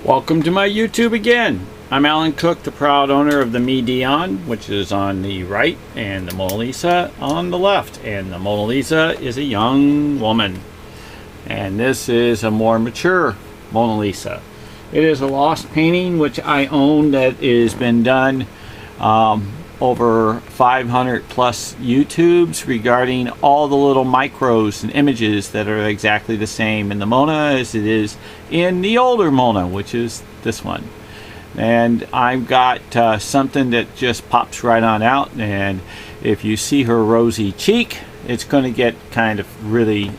Welcome to my YouTube again. I'm ALANCOOK, the proud owner of the Midion, which is on the right, and the Mona Lisa on the left. And the Mona Lisa is a young woman. And this is a more mature Mona Lisa. It is a lost painting which I own that has been done over 500 plus YouTubes regarding all the little micros and images that are exactly the same in the Mona as it is in the older Mona, which is this one. And I've got something that just pops right on out, and if you see her rosy cheek, it's going to get kind of really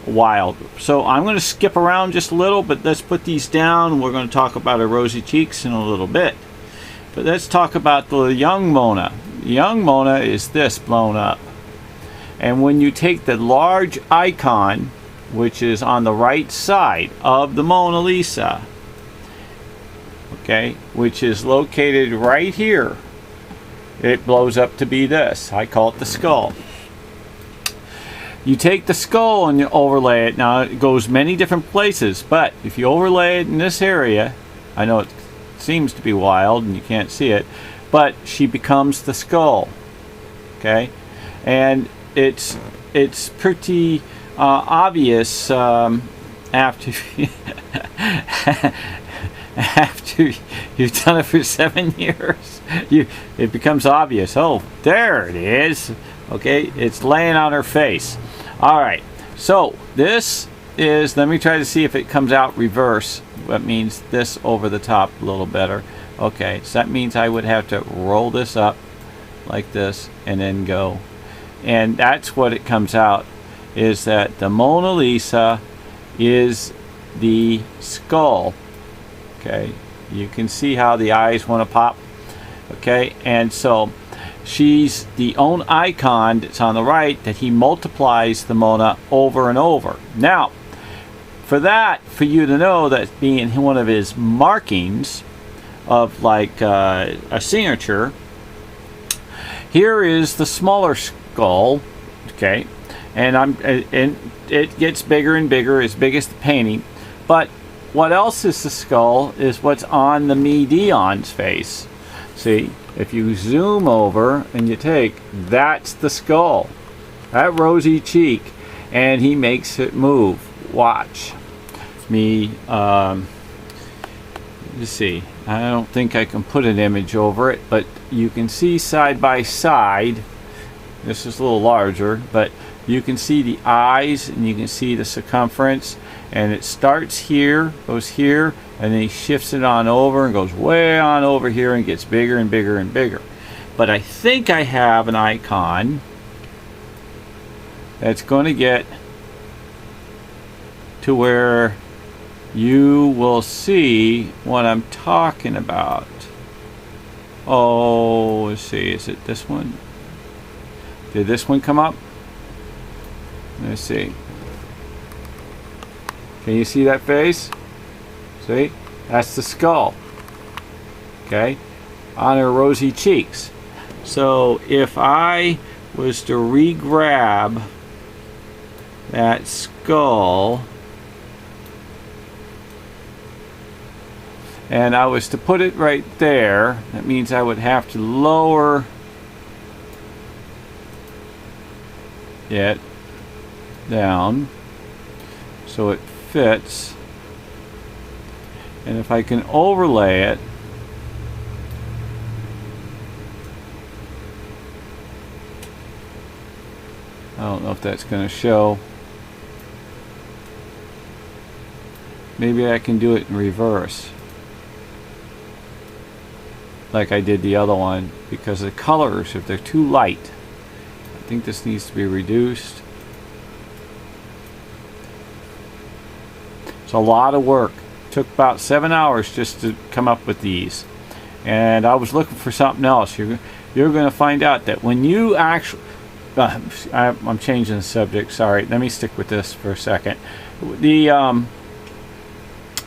wild. So I'm going to skip around just a little, but let's put these down. We're going to talk about her rosy cheeks in a little bit. But let's talk about the young Mona. The young Mona is this blown up. And when you take the large icon, which is on the right side of the Mona Lisa, okay, which is located right here, it blows up to be this. I call it the skull. You take the skull and you overlay it. Now it goes many different places, but if you overlay it in this area, I know it seems to be wild and you can't see it, but she becomes the skull. Okay, and it's pretty obvious after after you've done it for 7 years. It becomes obvious. Oh, there it is. Okay, it's laying on her face. All right, so this is, let me try to see if it comes out reverse. That means this over the top a little better. Okay, so that means I would have to roll this up like this and then go. And that's what it comes out, is that the Mona Lisa is the skull. Okay, you can see how the eyes want to pop. Okay, and so she's the own icon that's on the right that he multiplies the Mona over and over. Now, for you to know that being one of his markings of like a signature, here is the smaller skull. Okay, and it gets bigger and bigger, as big as the painting. But what else is the skull is what's on the Midion's face. See, if you zoom over and you take, that's the skull, that rosy cheek, and he makes it move. Watch me. Let's see, I don't think I can put an image over it, but you can see side by side. This is a little larger, but you can see the eyes and you can see the circumference, and it starts here, goes here, and then he shifts it on over and goes way on over here and gets bigger and bigger and bigger. But I think I have an icon that's going to get to where you will see what I'm talking about. Oh, let's see, is it this one? Did this one come up? Let's see. Can you see that face? See? That's the skull. Okay? On her rosy cheeks. So if I was to re-grab that skull and I was to put it right there, that means I would have to lower it down so it fits. And if I can overlay it, I don't know if that's going to show. Maybe I can do it in reverse, like I did the other one, because the colors, if they're too light, I think this needs to be reduced. It's a lot of work. It took about 7 hours just to come up with these, and I was looking for something else. You're going to find out that when you actually I'm changing the subject, sorry, let me stick with this for a second.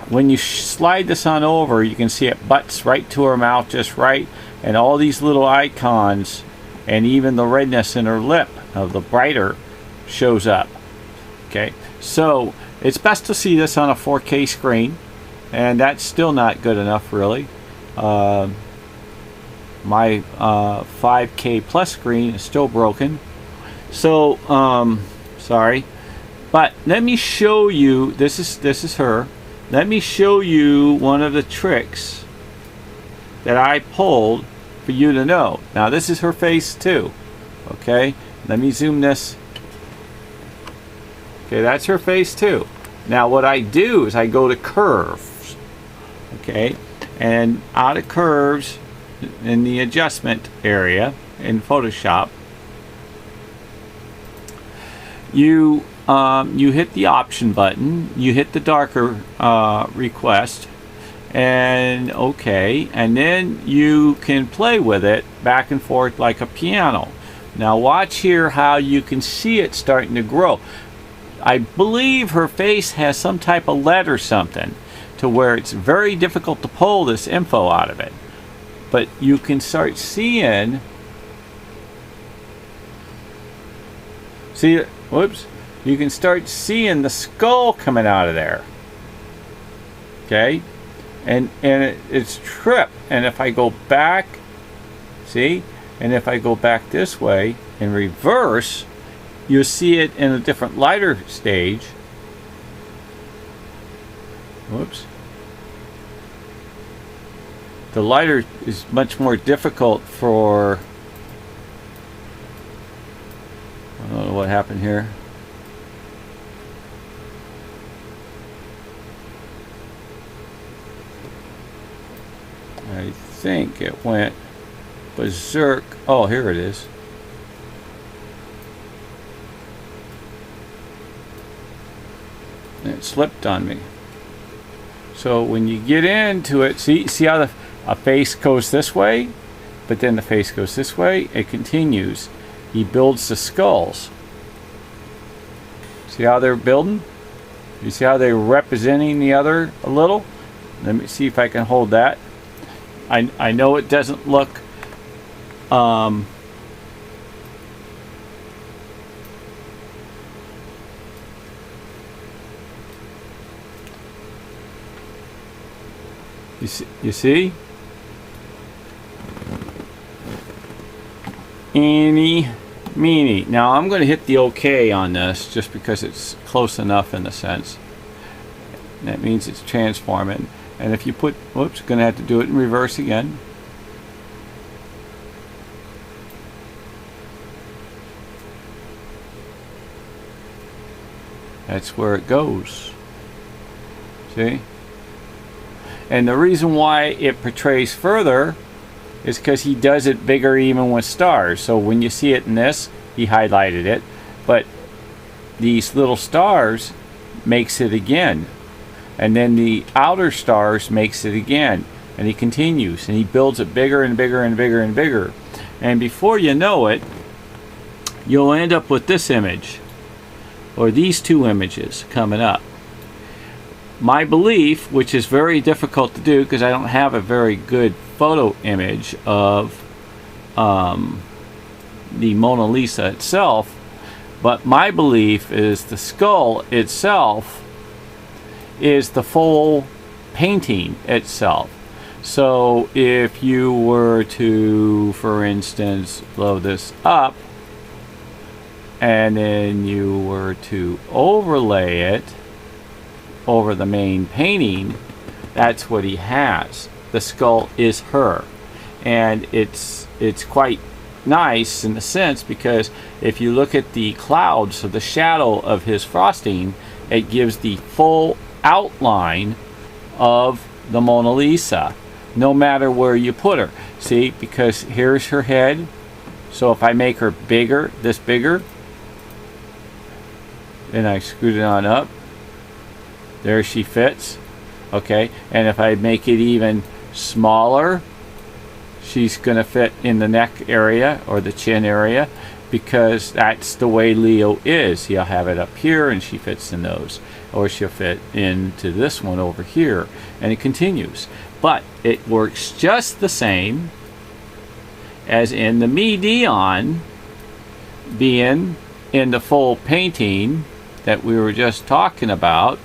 When you slide this on over, you can see it butts right to her mouth just right, and all these little icons and even the redness in her lip of the brighter shows up. Okay, so it's best to see this on a 4K screen, and that's still not good enough, really. My 5K plus screen is still broken. So, sorry. But let me show you, this is her. Let me show you one of the tricks that I pulled for you to know. Now this is her face too. Okay, let me zoom this. Okay, that's her face too. Now what I do is I go to curves. Okay, and out of curves in the adjustment area in Photoshop, you hit the option button, you hit the darker request, and okay, and then you can play with it back and forth like a piano. Now watch here how you can see it starting to grow. I believe her face has some type of lead or something to where it's very difficult to pull this info out of it. But you can start seeing, see, whoops, you can start seeing the skull coming out of there. Okay, and it's tripped. And if I go back, see, and if I go back this way in reverse, you'll see it in a different lighter stage. Whoops. The lighter is much more difficult for, I don't know what happened here. I think it went berserk. Oh, here it is. It slipped on me. So when you get into it, see how a face goes this way, but then the face goes this way. It continues. He builds the skulls. See how they're building? You see how they're representing the other a little? Let me see if I can hold that. I know it doesn't look you see? Eeny, meeny. Now I'm going to hit the OK on this just because it's close enough in a sense. That means it's transforming. And if you put, whoops, going to have to do it in reverse again. That's where it goes. See? And the reason why it portrays further is because he does it bigger even with stars. So when you see it in this, he highlighted it. But these little stars makes it again. And then the outer stars makes it again. And he continues. And he builds it bigger and bigger and bigger and bigger. And before you know it, you'll end up with this image. Or these two images coming up. My belief, which is very difficult to do because I don't have a very good photo image of the Mona Lisa itself, but my belief is the skull itself is the full painting itself. So if you were to, for instance, blow this up and then you were to overlay it over the main painting, that's what he has. The skull is her, and it's quite nice in a sense because if you look at the clouds or the shadow of his frosting, it gives the full outline of the Mona Lisa no matter where you put her. See, because here's her head, so if I make her bigger, this bigger, and I scoot it on up, there she fits. Okay, and if I make it even smaller, she's gonna fit in the neck area or the chin area because that's the way Leo is. He'll have it up here and she fits in those, or she'll fit into this one over here, and it continues. But it works just the same as in the Midion being in the full painting that we were just talking about,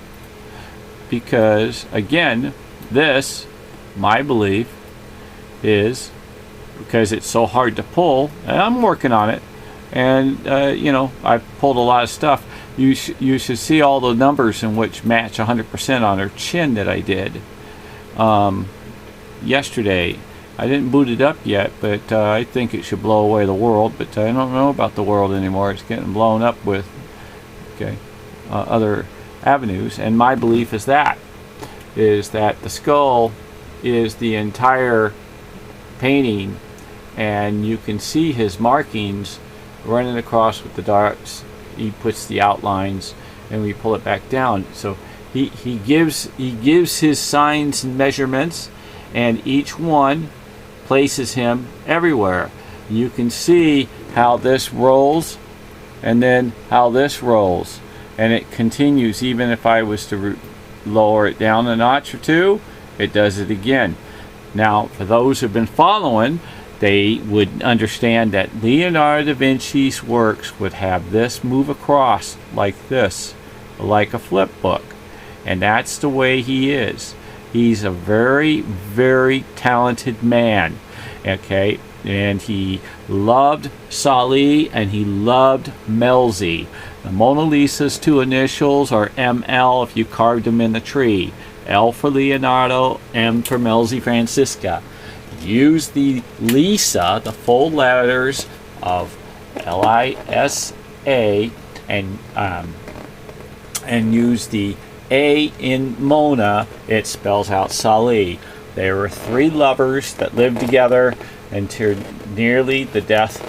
because, again, this, my belief, is because it's so hard to pull, and I'm working on it, and you know, I've pulled a lot of stuff. You should see all the numbers in which match 100% on her chin that I did yesterday. I didn't boot it up yet, but I think it should blow away the world, but I don't know about the world anymore. It's getting blown up with other avenues, and my belief is that the skull is the entire painting, and you can see his markings running across with the darts. He puts the outlines, and we pull it back down. So he gives his signs and measurements, and each one places him everywhere. You can see how this rolls, and then how this rolls, and it continues. Even if I was to lower it down a notch or two, it does it again. Now, for those who've been following, they would understand that Leonardo da Vinci's works would have this move across like this, like a flip book. And that's the way he is. He's a very, very talented man. Okay? And he loved Sali and he loved Melzi. The Mona Lisa's two initials are ML if you carved them in the tree. L for Leonardo, M for Melzi Francisca. Use the Lisa, the full letters of L-I-S-A, and use the A in Mona. It spells out Sali. There were three lovers that lived together until nearly the death,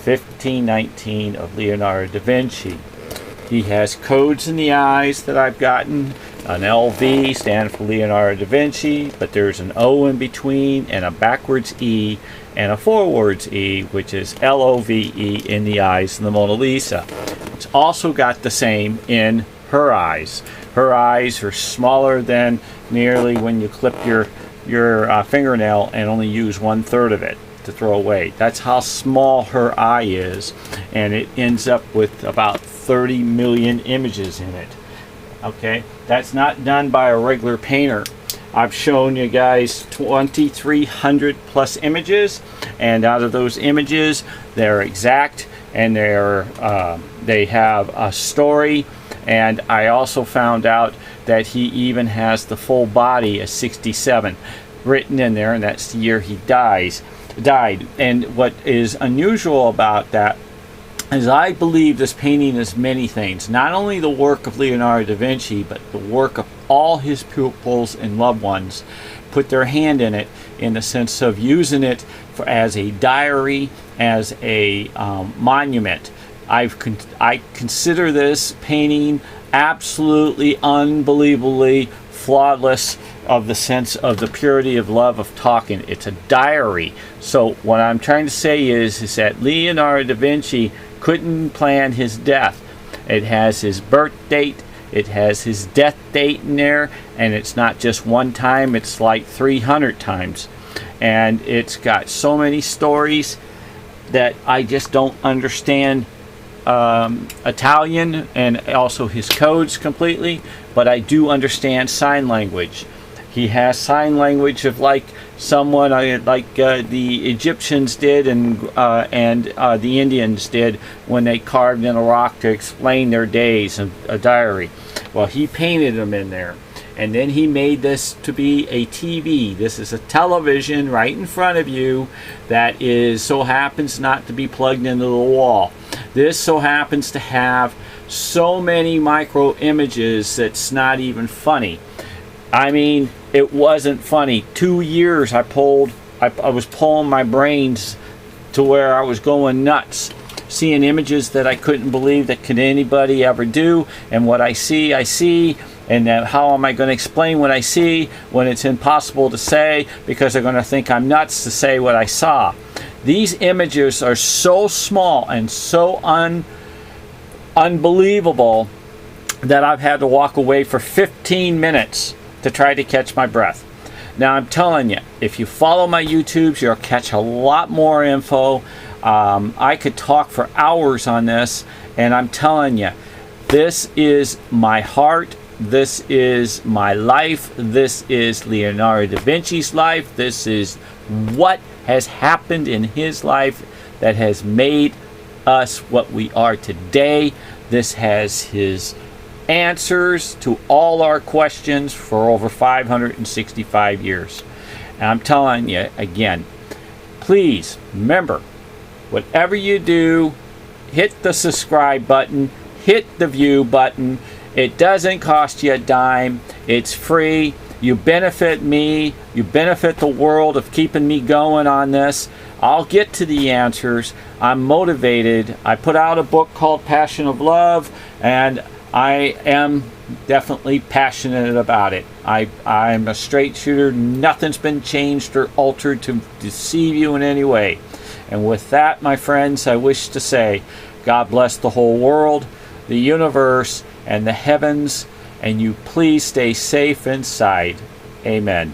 1519, of Leonardo da Vinci. He has codes in the eyes that I've gotten. An LV stands for Leonardo da Vinci, but there's an O in between, and a backwards E, and a forwards E, which is LOVE in the eyes in the Mona Lisa. It's also got the same in her eyes. Her eyes are smaller than nearly when you clip your fingernail and only use 1/3 of it to throw away. That's how small her eye is, and it ends up with about 30 million images in it. Okay, that's not done by a regular painter. I've shown you guys 2,300 plus images, and out of those images, they're exact, and they have a story. And I also found out that he even has the full body of 67 written in there, and that's the year he died. And what is unusual about that is I believe this painting is many things. Not only the work of Leonardo da Vinci, but the work of all his pupils and loved ones put their hand in it, in the sense of using it as a diary, as a monument. I consider this painting absolutely unbelievably flawless, of the sense of the purity of love of talking. It's a diary. So what I'm trying to say is that Leonardo da Vinci couldn't plan his death. It has his birth date, it has his death date in there, and it's not just one time, it's like 300 times. And it's got so many stories that I just don't understand Italian, and also his codes completely, but I do understand sign language. He has sign language of like someone like the Egyptians did, and the Indians did when they carved in a rock to explain their days in a diary. Well, he painted them in there, and then he made this to be a TV. This is a television right in front of you that so happens not to be plugged into the wall. This so happens to have so many micro images that's not even funny. I mean, it wasn't funny. 2 years I was pulling my brains to where I was going nuts, seeing images that I couldn't believe that could anybody ever do. And what I see, I see. And how am I going to explain what I see when it's impossible to say, because they're going to think I'm nuts to say what I saw. These images are so small and so unbelievable that I've had to walk away for 15 minutes to try to catch my breath. Now, I'm telling you, if you follow my YouTubes, you'll catch a lot more info. I could talk for hours on this, and I'm telling you, this is my heart This is my life. This is Leonardo da Vinci's life. This is what has happened in his life that has made us what we are today. This has his answers to all our questions for over 565 years. And I'm telling you again, please remember, whatever you do, hit the subscribe button, hit the view button. It doesn't cost you a dime. It's free. You benefit me. You benefit the world of keeping me going on this. I'll get to the answers. I'm motivated. I put out a book called Passion of Love, and I am definitely passionate about it. I'm a straight shooter. Nothing's been changed or altered to deceive you in any way. And with that, my friends, I wish to say, God bless the whole world, the universe, and the heavens, and you please stay safe inside. Amen.